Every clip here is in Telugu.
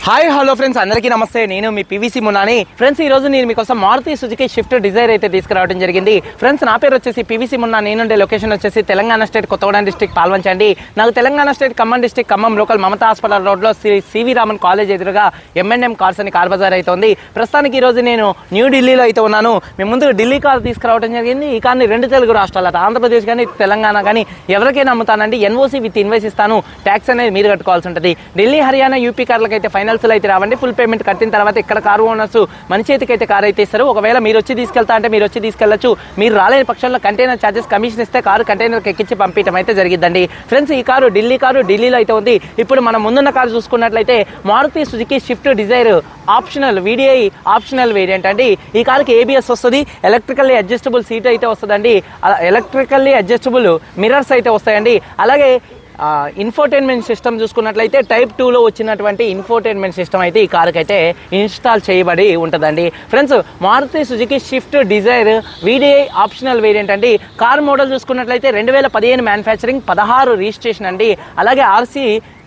హాయ్ హలో ఫ్రెండ్స్, అందరికీ నమస్తే. నేను మీ పీవీసీ మున్నాని. ఫ్రెండ్స్, ఈ రోజు నేను మీకోసం మారుతి సుజుకి షిఫ్ట్ డిజైర్ అయితే తీసుకురావడం జరిగింది. ఫ్రెండ్స్, నా పేరు వచ్చేసి పీవీసీ మున్నా. నేనుండే లొకేషన్ వచ్చేసి తెలంగాణ స్టేట్ కొత్తగూడెం డిస్ట్రిక్ట్ పాల్వంచండి. నాకు Telangana state Khammam district Khammam local Mamata hospital రోడ్లో సివి రామన్ కాలేజ్ ఎదురుగా M&M కార్స్ అని కార్ బజార్ అయితే ఉంది. ప్రస్తుతానికి ఈ రోజు నేను న్యూఢిల్లీలో అయితే ఉన్నాను. మేము ముందుగా ఢిల్లీ కార్ తీసుకురావడం జరిగింది. ఈ కార్ని రెండు తెలుగు రాష్ట్రాలు, ఆంధ్రప్రదేశ్ కానీ తెలంగాణ కానీ ఎవరికైనా అమ్ముతానండి. NOC విత్ ఇన్వాయిస్ ఇస్తాను. ట్యాక్స్ అనేది మీరు కట్టుకోవాల్సి ఉంటుంది. ఢిల్లీ, హర్యానా, యూపీ కార్లకు అయితే ఫైనల్స్లో అయితే రావండి. ఫుల్ పేమెంట్ కట్టిన తర్వాత ఇక్కడ కారు ఓనర్స్ మన చేతికి అయితే కార్ అయితే ఇస్తారు. ఒకవేళ మీరు వచ్చి తీసుకెళ్తా అంటే మీరు వచ్చి తీసుకెళ్లొచ్చు. మీరు రాలేని పక్షంలో కంటైనర్ ఛార్జెస్ కమిషన్ ఇస్తే కారు కంటైనర్కి ఎక్కించి పంపించడం అయితే జరిగిద్దండి. ఫ్రెండ్స్, ఈ కారు ఢిల్లీలో అయితే ఉంది. ఇప్పుడు మనం ముందున్న కారు చూసుకున్నట్లయితే Maruti Suzuki Swift Dzire optional VDI optional variant అండి. ఈ కార్కి ABS వస్తుంది. ఎలక్ట్రికల్లీ అడ్జస్టబుల్ సీట్ అయితే వస్తుందండి. ఎలక్ట్రికల్లీ అడ్జస్టబుల్ మిర్రర్స్ అయితే వస్తాయండి. అలాగే ఇన్ఫోటైన్మెంట్ సిస్టమ్ చూసుకున్నట్లయితే Type 2లో వచ్చినటువంటి ఇన్ఫోటైన్మెంట్ సిస్టమ్ అయితే ఈ కార్కి అయితే ఇన్స్టాల్ చేయబడి ఉంటుందండి. Friends, Maruti Suzuki Swift Dzire VDI optional variant అండి. కార్ మోడల్ చూసుకున్నట్లయితే 2015 మ్యానుఫ్యాక్చరింగ్, 16 రిజిస్ట్రేషన్ అండి. అలాగే RC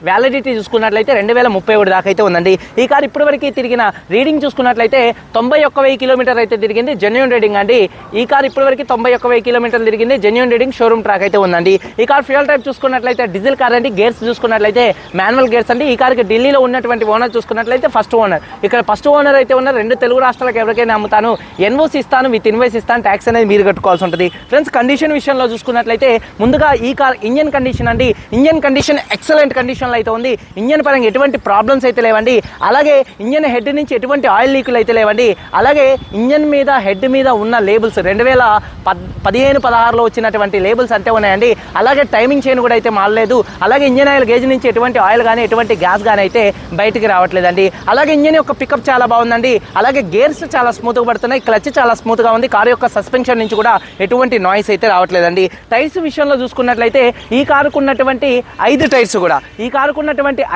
వ్యాలిడిటీ చూసుకున్నట్లయితే 2031 దాకా అయితే ఉందండి. ఈ కార్ ఇప్పటివరకు తిరిగిన రీడింగ్ చూసుకున్నట్లయితే 91,000 కిలోమీటర్ అయితే తిరిగింది. జెన్యూన్ రీడింగ్ అండి. ఈ కార్ ఇప్పటివరకు 91,000 కిలోమీటర్లు తిరిగింది. జెన్యూన్ రీడింగ్, షోరూమ్ ట్రాక్ అయితే ఉందండి. ఈ కార్ ఫ్యూయల్ టైప్ చూసుకున్నట్లయితే డీజిల్ కార్ అండి. గేర్స్ చూసుకున్నట్లయితే మాన్యువల్ గేర్స్ అండి. ఈ కార్కి ఢిల్లీలో ఉన్నటువంటి ఓనర్ చూసుకున్నట్లయితే ఫస్ట్ ఓనర్. ఇక్కడ ఫస్ట్ ఓనర్ అయితే ఉన్నారు. రెండు తెలుగు రాష్ట్రాలకు ఎవరికైనా అమ్ముతాను. NOC ఇస్తాను, విత్ ఇన్వాయిస్ ఇస్తాను. ట్యాక్స్ అనేది మీరు కట్టుకోవాల్సి ఉంటుంది. ఫ్రెండ్స్, కండిషన్ విషయంలో చూసుకున్నట్లయితే ముందుగా ఈ కార్ ఇంజన్ కండిషన్ అండి. ఇంజన్ కండిషన్ ఎక్సలెంట్ కండిషన్ అయితే ఉంది. ఇంజన్ పరంగా ఎటువంటి ప్రాబ్లమ్స్ అయితే లేవండి. అలాగే ఇంజన్ హెడ్ నుంచి ఎటువంటి ఆయిల్ లీకులు అయితే లేవండి. అలాగే ఇంజన్ మీద హెడ్ మీద ఉన్న లేబుల్స్ 2015-16లో వచ్చినటువంటి లేబుల్స్ అంతే ఉన్నాయండి. అలాగే టైమింగ్ చైన్ కూడా అయితే మారలేదు. అలాగే ఇంజన్ ఆయిల్ గేజ్ నుంచి ఎటువంటి ఆయిల్ కానీ ఎటువంటి గ్యాస్ కానీ అయితే బయటికి రావట్లేదండి. అలాగే ఇంజన్ యొక్క పికప్ చాలా బాగుందండి. అలాగే గేర్స్ చాలా స్మూత్గా పడుతున్నాయి. క్లచ్ చాలా స్మూత్గా ఉంది. కారు యొక్క సస్పెన్షన్ నుంచి కూడా ఎటువంటి నాయిస్ అయితే రావట్లేదండి. టైర్స్ విషయంలో చూసుకున్నట్లయితే ఈ కారుకు ఉన్నటువంటి 5 టైర్స్ కూడా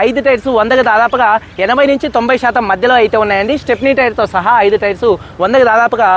5 టైర్స్ 100కి దాదాపుగా 80-90% మధ్యలో అయితే ఉన్నాయండి. స్టెప్నీ టైర్తో సహా 5 టైర్స్ 100కి దాదాపుగా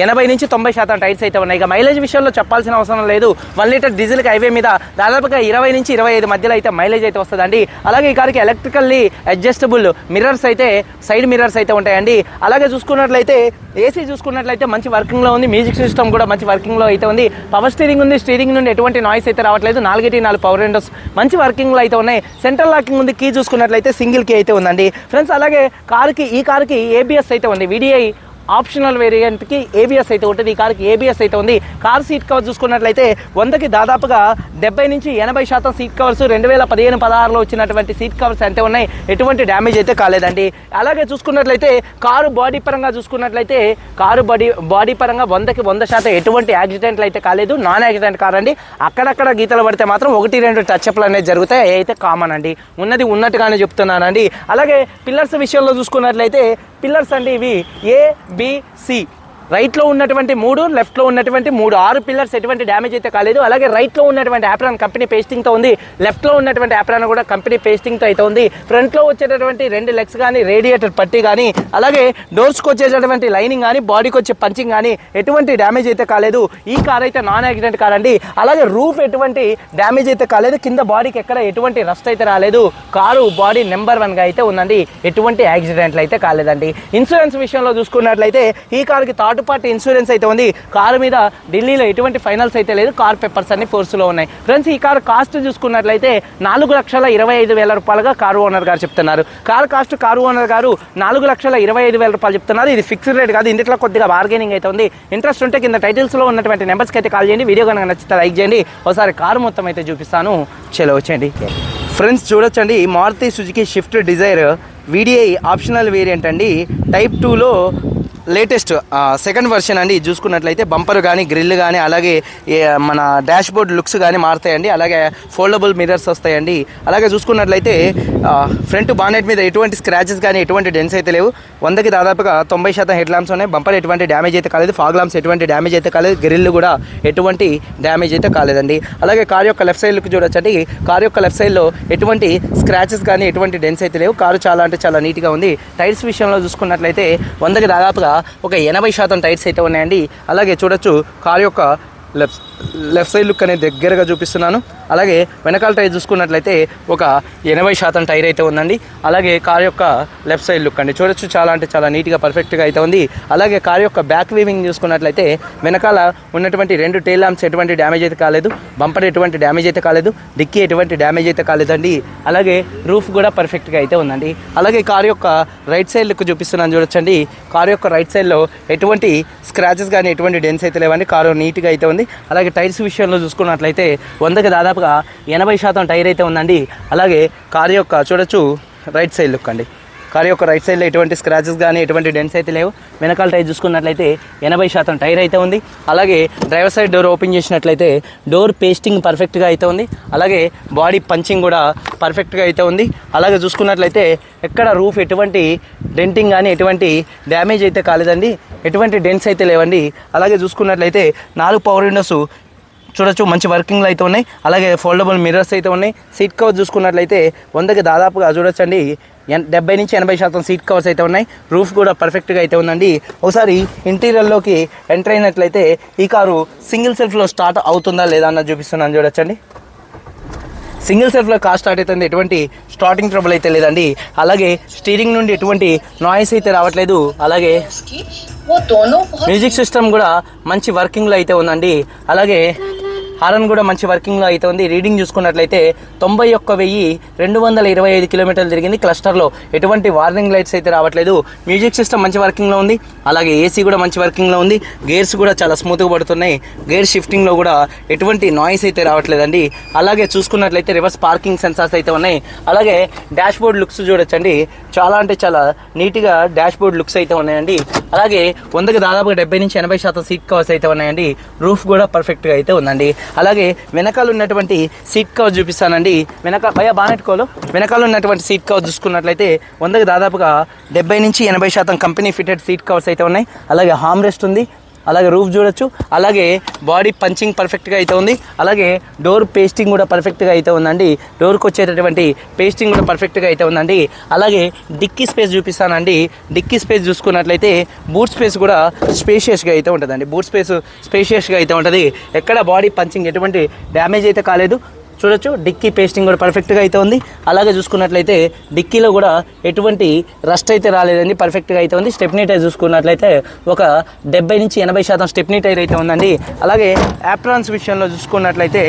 80-90% టైర్స్ అయితే ఉన్నాయి. ఇక మైలేజ్ విషయంలో చెప్పాల్సిన అవసరం లేదు. 1 లీటర్ డీజిల్కి హైవే మీద దాదాపుగా 20-25 మధ్యలో అయితే మైలేజ్ అయితే వస్తుందండి. అలాగే ఈ కార్కి ఎలక్ట్రికల్లీ అడ్జస్టబుల్ మిర్రర్స్ అయితే, సైడ్ మిర్రర్స్ అయితే ఉంటాయండి. అలాగే చూసుకున్నట్లయితే AC చూసుకున్నట్లయితే మంచి వర్కింగ్లో ఉంది. మ్యూజిక్ సిస్టమ్ కూడా మంచి వర్కింగ్లో అయితే ఉంది. పవర్ స్టీరింగ్ ఉంది. స్టీరింగ్ నుండి ఎటువంటి నాయిస్ అయితే రావట్లేదు. 4 పవర్ విండోస్ మంచి వర్కింగ్లో అయితే ఉన్నాయి. సెంట్రల్ లాకింగ్ ఉంది. కీ చూసుకున్నట్లయితే సింగిల్ కీ అయితే ఉందండి. ఫ్రెండ్స్, అలాగే ఈ కార్కి ABS అయితే ఉంది. VDI ఆప్షనల్ వేరియంట్కి ABS అయితే ఉంటుంది. ఈ కార్కి ABS అయితే ఉంది. కార్ సీట్ కవర్ చూసుకున్నట్లయితే 100కి దాదాపుగా 70-80% సీట్ కవర్స్ 2015-16లో వచ్చినటువంటి సీట్ కవర్స్ అంతే ఉన్నాయి. ఎటువంటి డ్యామేజ్ అయితే కాలేదండి. అలాగే చూసుకున్నట్లయితే కారు బాడీ పరంగా చూసుకున్నట్లయితే బాడీ పరంగా 100కి 100% ఎటువంటి యాక్సిడెంట్లు అయితే కాలేదు. నాన్ యాక్సిడెంట్ కార్ అండి. అక్కడక్కడ గీతలు పడితే మాత్రం 1-2 టచ్అప్లు అనేది జరుగుతాయి. అయితే కామన్ అండి. ఉన్నది ఉన్నట్టుగానే చెప్తున్నానండి. అలాగే పిల్లర్స్ విషయంలో చూసుకున్నట్లయితే పిల్లర్స్ అండి, ఇవి ABC రైట్లో ఉన్నటువంటి 3, లెఫ్ట్లో ఉన్నటువంటి 3, 6 పిల్లర్స్ ఎటువంటి డ్యామేజ్ అయితే కాలేదు. అలాగే రైట్లో ఉన్నటువంటి యాప్రాన్ కంపెనీ పేస్టింగ్తో ఉంది. లెఫ్ట్లో ఉన్నటువంటి యాప్రాన్ కూడా కంపెనీ పేస్టింగ్తో అయితే ఉంది. ఫ్రంట్లో వచ్చేటటువంటి 2 లెగ్స్ కానీ, రేడియేటర్ పట్టి కానీ, అలాగే డోర్స్కి వచ్చేటటువంటి లైనింగ్ కానీ, బాడీకి వచ్చే పంచింగ్ కానీ ఎటువంటి డ్యామేజ్ అయితే కాలేదు. ఈ కార్ అయితే నాన్ యాక్సిడెంట్ కార్ అండి. అలాగే రూఫ్ ఎటువంటి డ్యామేజ్ అయితే కాలేదు. కింద బాడీకి ఎక్కడ ఎటువంటి రస్ట్ అయితే రాలేదు. కారు బాడీ నెంబర్ 1గా అయితే ఉందండి. ఎటువంటి యాక్సిడెంట్లు అయితే కాలేదండి. ఇన్సూరెన్స్ విషయంలో చూసుకున్నట్లయితే ఈ కార్కి థర్డ్ పార్టీ ఇన్సూరెన్స్ అయితే ఉంది. కారు మీద ఢిల్లీలో ఎటువంటి ఫైనల్స్ అయితే లేదు. కార్ పేపర్స్ అన్ని ఫోర్స్లో ఉన్నాయి. ఫ్రెండ్స్, ఈ కారు కాస్ట్ చూసుకున్నట్లయితే 4,25,000 రూపాయలుగా కారు ఓనర్ గారు చెప్తున్నారు. కారు ఓనర్ గారు 4,25,000 రూపాయలు చెప్తున్నారు. ఇది ఫిక్స్డ్ రేట్ కాదు. ఇందులో కొద్దిగా బార్గెనింగ్ అయితే ఉంది. ఇంట్రెస్ట్ ఉంటే కింద టైటిల్స్లో ఉన్నటువంటి నెంబర్స్కి అయితే కాల్ చేయండి. వీడియో కనుక నచ్చితే లైక్ చేయండి. ఒకసారి కారు మొత్తం అయితే చూపిస్తాను. చలో వచ్చేయండి. ఫ్రెండ్స్, చూడొచ్చండి, Maruti Suzuki Swift Dzire VDI optional variant అండి. Type 2లో లేటెస్ట్ సెకండ్ వర్షన్ అండి. చూసుకున్నట్లయితే బంపర్ కానీ, గ్రిల్ కానీ, అలాగే మన డాష్ బోర్డ్ లుక్స్ కానీ మారుతాయండి. అలాగే ఫోల్డబుల్ మిర్రర్స్ వస్తాయండి. అలాగే చూసుకున్నట్లయితే ఫ్రంట్ బానెట్ మీద ఎటువంటి స్క్రాచెస్ కానీ ఎటువంటి డెన్స్ అయితే లేవు. 100కి దాదాపుగా 90% హెడ్ ల్యాంప్స్ ఉన్నాయి. బంపర్ ఎటువంటి డ్యామేజ్ అయితే కాలేదు. ఫాగ్ ల్యాంప్స్ ఎటువంటి డ్యామేజ్ అయితే కాలేదు. గ్రిల్ కూడా ఎటువంటి డ్యామేజ్ అయితే కాలేదండి. అలాగే కార్ యొక్క లెఫ్ట్ సైడ్ లుక్ చూడొచ్చండి. కార్ యొక్క లెఫ్ట్ సైడ్లో ఎటువంటి స్క్రాచెస్ కానీ ఎటువంటి డెన్స్ అయితే లేవు. కారు చాలా అంటే చాలా నీట్గా ఉంది. టైర్స్ విషయంలో చూసుకున్నట్లయితే 100కి దాదాపుగా ఒక 80% టైర్స్ అయితే ఉన్నాయండి. అలాగే చూడొచ్చు కార్ యొక్క లెఫ్ట్ లెఫ్ట్ సైడ్ లుక్ అనేది దగ్గరగా చూపిస్తున్నాను. అలాగే వెనకాల టైర్ చూసుకున్నట్లయితే ఒక 80% టైర్ అయితే ఉందండి. అలాగే కార్ యొక్క లెఫ్ట్ సైడ్ లుక్ అండి చూడొచ్చు, చాలా అంటే చాలా నీట్గా పర్ఫెక్ట్గా అయితే ఉంది. అలాగే కార్ యొక్క బ్యాక్ వీవింగ్ చూసుకున్నట్లయితే వెనకాల ఉన్నటువంటి 2 టైల్ ల్యాంప్స్ ఎటువంటి డ్యామేజ్ అయితే కాలేదు, బంపర్ ఎటువంటి డ్యామేజ్ అయితే కాలేదు, డిక్కీ ఎటువంటి డ్యామేజ్ అయితే కాలేదండి. అలాగే రూఫ్ కూడా పర్ఫెక్ట్గా అయితే ఉందండి. అలాగే కార్ యొక్క రైట్ సైడ్ లుక్ చూపిస్తున్నాను చూడొచ్చండి. కార్ యొక్క రైట్ సైడ్లో ఎటువంటి స్క్రాచెస్ కానీ ఎటువంటి డెన్స్ అయితే లేవండి. కారు నీట్గా అయితే ఉంది. అలాగే టైర్స్ విషయంలో చూసుకున్నట్లయితే 100కి దాదాపుగా 80% టైర్ అయితే ఉందండి. అలాగే కారు యొక్క చూడొచ్చు రైట్ సైడ్ లుక్ అండి. కారు యొక్క రైట్ సైడ్లో ఎటువంటి స్క్రాచెస్ కానీ ఎటువంటి డెన్స్ అయితే లేవు. వెనకాల టైర్ చూసుకున్నట్లయితే 80% టైర్ అయితే ఉంది. అలాగే డ్రైవర్ సైడ్ డోర్ ఓపెన్ చేసినట్లయితే డోర్ పేస్టింగ్ పర్ఫెక్ట్గా అయితే ఉంది. అలాగే బాడీ పంచింగ్ కూడా పర్ఫెక్ట్గా అయితే ఉంది. అలాగే చూసుకున్నట్లయితే ఎక్కడ రూఫ్ ఎటువంటి డెంటింగ్ కానీ ఎటువంటి డ్యామేజ్ అయితే కాలేదండి, ఎటువంటి డెన్స్ అయితే లేవండి. అలాగే చూసుకున్నట్లయితే 4 పవర్ విండోస్ చూడొచ్చు మంచి వర్కింగ్లో అయితే ఉన్నాయి. అలాగే ఫోల్డబుల్ మిర్రర్స్ అయితే ఉన్నాయి. సీట్ కవర్ చూసుకున్నట్లయితే 100కి దాదాపుగా చూడొచ్చండి 70 నుంచి 80% సీట్ కవర్స్ అయితే ఉన్నాయి. రూఫ్ కూడా పర్ఫెక్ట్గా అయితే ఉందండి. ఒకసారి ఇంటీరియర్లోకి ఎంటర్ అయినట్లయితే ఈ కారు సింగిల్ సెల్ఫ్లో స్టార్ట్ అవుతుందా లేదా అన్నది చూపిస్తున్నాను చూడొచ్చండి. సింగిల్ సెల్ఫ్లో కార్ స్టార్ట్ అవుతుంది, ఎటువంటి స్టార్టింగ్ ట్రబుల్ అయితే లేదండి. అలాగే స్టీరింగ్ నుండి ఎటువంటి నాయిస్ అయితే రావట్లేదు. అలాగే మ్యూజిక్ సిస్టమ్ కూడా మంచి వర్కింగ్లో అయితే ఉందండి. అలాగే హారన్ కూడా మంచి వర్కింగ్లో అయితే ఉంది. రీడింగ్ చూసుకున్నట్లయితే 91,225 కిలోమీటర్లు తిరిగింది. క్లస్టర్లో ఎటువంటి వార్నింగ్ లైట్స్ అయితే రావట్లేదు. మ్యూజిక్ సిస్టమ్ మంచి వర్కింగ్లో ఉంది. అలాగే ఏసీ కూడా మంచి వర్కింగ్లో ఉంది. గేర్స్ కూడా చాలా స్మూత్గా పడుతున్నాయి. గేర్ షిఫ్టింగ్లో కూడా ఎటువంటి నాయిస్ అయితే రావట్లేదండి. అలాగే చూసుకున్నట్లయితే రివర్స్ పార్కింగ్ సెన్సార్స్ అయితే ఉన్నాయి. అలాగే డాష్ బోర్డ్ లుక్స్ చూడొచ్చండి, చాలా అంటే చాలా నీట్గా డాష్ బోర్డ్ లుక్స్ అయితే ఉన్నాయండి. అలాగే 100కి దాదాపుగా 70 నుంచి 80% సీట్ కవర్స్ అయితే ఉన్నాయండి. రూఫ్ కూడా పర్ఫెక్ట్గా అయితే ఉందండి. అలాగే వెనకాల ఉన్నటువంటి సీట్ కవర్ చూపిస్తానండి. భయ బానెట్టుకోలు వెనకాల ఉన్నటువంటి సీట్ కవర్ చూసుకున్నట్లయితే 100కి దాదాపుగా 70 నుంచి 80% కంపెనీ ఫిటెడ్ సీట్ కవర్స్ అయితే ఉన్నాయి. అలాగే హార్మ్ రెస్ట్ ఉంది. అలాగే రూఫ్ చూడొచ్చు. అలాగే బాడీ పంచింగ్ పర్ఫెక్ట్గా అయితే ఉంది. అలాగే డోర్ పేస్టింగ్ కూడా పర్ఫెక్ట్గా అయితే ఉందండి. డోర్కి వచ్చేటటువంటి పేస్టింగ్ కూడా పర్ఫెక్ట్గా అయితే ఉందండి. అలాగే డిక్కీ స్పేస్ చూపిస్తానండి. డిక్కీ స్పేస్ చూసుకున్నట్లయితే బూట్ స్పేస్ కూడా స్పేషియస్గా అయితే ఉంటుందండి. బూట్ స్పేస్ స్పేషియస్గా అయితే ఉంటుంది. ఎక్కడ బాడీ పంచింగ్ ఎటువంటి డ్యామేజ్ అయితే కాలేదు. చూడొచ్చు డిక్కీ పేస్టింగ్ కూడా పర్ఫెక్ట్గా అయితే ఉంది. అలాగే చూసుకున్నట్లయితే డిక్కీలో కూడా ఎటువంటి రస్ట్ అయితే రాలేదండి, పర్ఫెక్ట్గా అయితే ఉంది. స్టెప్నీ టైర్ చూసుకున్నట్లయితే ఒక 70 నుంచి 80% స్టెప్నీ టైర్ అయితే ఉందండి. అలాగే యాప్రాన్స్ విషయంలో చూసుకున్నట్లయితే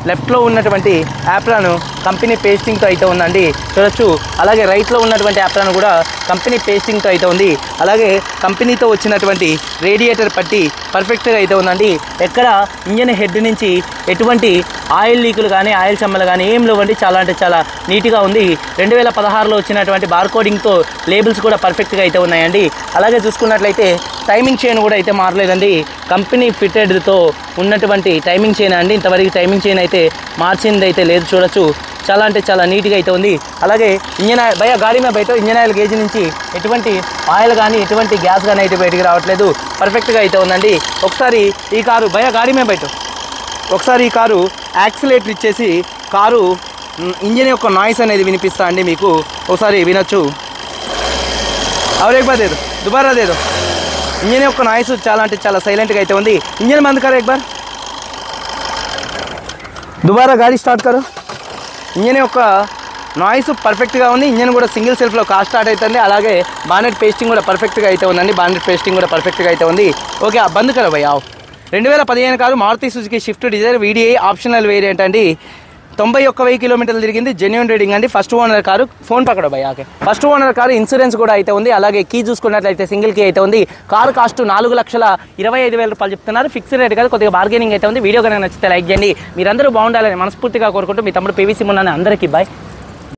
లెఫ్ట్లో ఉన్నటువంటి యాప్రాన్ కంపెనీ పేస్టింగ్తో అయితే ఉందండి చూడొచ్చు. అలాగే రైట్లో ఉన్నటువంటి యాప్రాన్ కూడా కంపెనీ పేస్టింగ్తో అయితే ఉంది. అలాగే కంపెనీతో వచ్చినటువంటి రేడియేటర్ పట్టి పర్ఫెక్ట్గా అయితే ఉందండి. ఎక్కడ ఇంజన్ హెడ్ నుంచి ఎటువంటి ఆయిల్ లీకులు కానీ ఆయిల్ చెమ్మలు కానీ ఏం లేవండి. చాలా అంటే చాలా నీట్గా ఉంది. 2016లో వచ్చినటువంటి బార్కోడింగ్తో లేబుల్స్ కూడా పర్ఫెక్ట్గా అయితే ఉన్నాయండి. అలాగే చూసుకున్నట్లయితే టైమింగ్ చైన్ కూడా అయితే మారలేదండి. కంపెనీ ఫిటెడ్తో ఉన్నటువంటి టైమింగ్ చైన్ అండి. ఇంతవరకు టైమింగ్ చైన్ అయితే మార్చింది అయితే లేదు. చూడొచ్చు చాలా అంటే చాలా నీట్గా అయితే ఉంది. అలాగే ఇంజన్ ఆయిల్ గాడి మీద బయట ఇంజన్ ఆయిల్ గేజ్ నుంచి ఎటువంటి ఆయిల్ కానీ ఎటువంటి గ్యాస్ కానీ అయితే బయటికి రావట్లేదు. పర్ఫెక్ట్గా అయితే ఉందండి. ఒకసారి ఈ కారు గాడి మీద బయట ఒకసారి ఈ కారు యాక్సిలేటర్ ఇచ్చేసి కారు ఇంజన్ యొక్క నాయిస్ అనేది వినిపిస్తా అండి మీకు. ఒకసారి వినొచ్చు. అవరేక్ బార్ దేదో దుబారా దేదో. ఇంజన్ యొక్క నాయిస్ చాలా అంటే చాలా సైలెంట్గా అయితే ఉంది. ఇంజన్ బంద్ కరో ఎక్ బార్, దుబారా గాడి స్టార్ట్ కరో. ఇంజన్ యొక్క నాయిస్ పర్ఫెక్ట్గా ఉంది. ఇంజన్ కూడా సింగిల్ సెల్ఫ్లో కార్ స్టార్ట్ అవుతుంది. అలాగే బానెట్ పేస్టింగ్ కూడా పర్ఫెక్ట్గా అయితే ఉందండి. బానెట్ పేస్టింగ్ కూడా పర్ఫెక్ట్గా అయితే ఉంది. ఓకే బంద్ కరో భయ్. 2015 car Maruti Suzuki Swift Dzire VDI optional variant అండి. 91,000 కిలోమీటర్లు తిరిగింది. జెన్యూన్ రీడింగ్ అండి. First owner car. ఫోన్ పక్కడో భయ్. Okay first owner car. Insurance కూడా అయితే ఉంది. అలాగే కీ చూసుకున్నట్లయితే సింగిల్ కీ అయితే ఉంది. కారు కాస్ట్ 4,25,000 రూపాయలు చెప్తున్నారు. ఫిక్స్డ్ రేట్ కాదు, కొద్దిగా బార్గెనింగ్ అయితే ఉంది. వీడియో కనుక నచ్చితే లైక్ చేయండి. మీరందరూ బాగుండాలని మనస్ఫూర్తిగా కోరుకుంటూ మీ తమ్ముడు PVC మున్నాని అందరికీ బాయ్.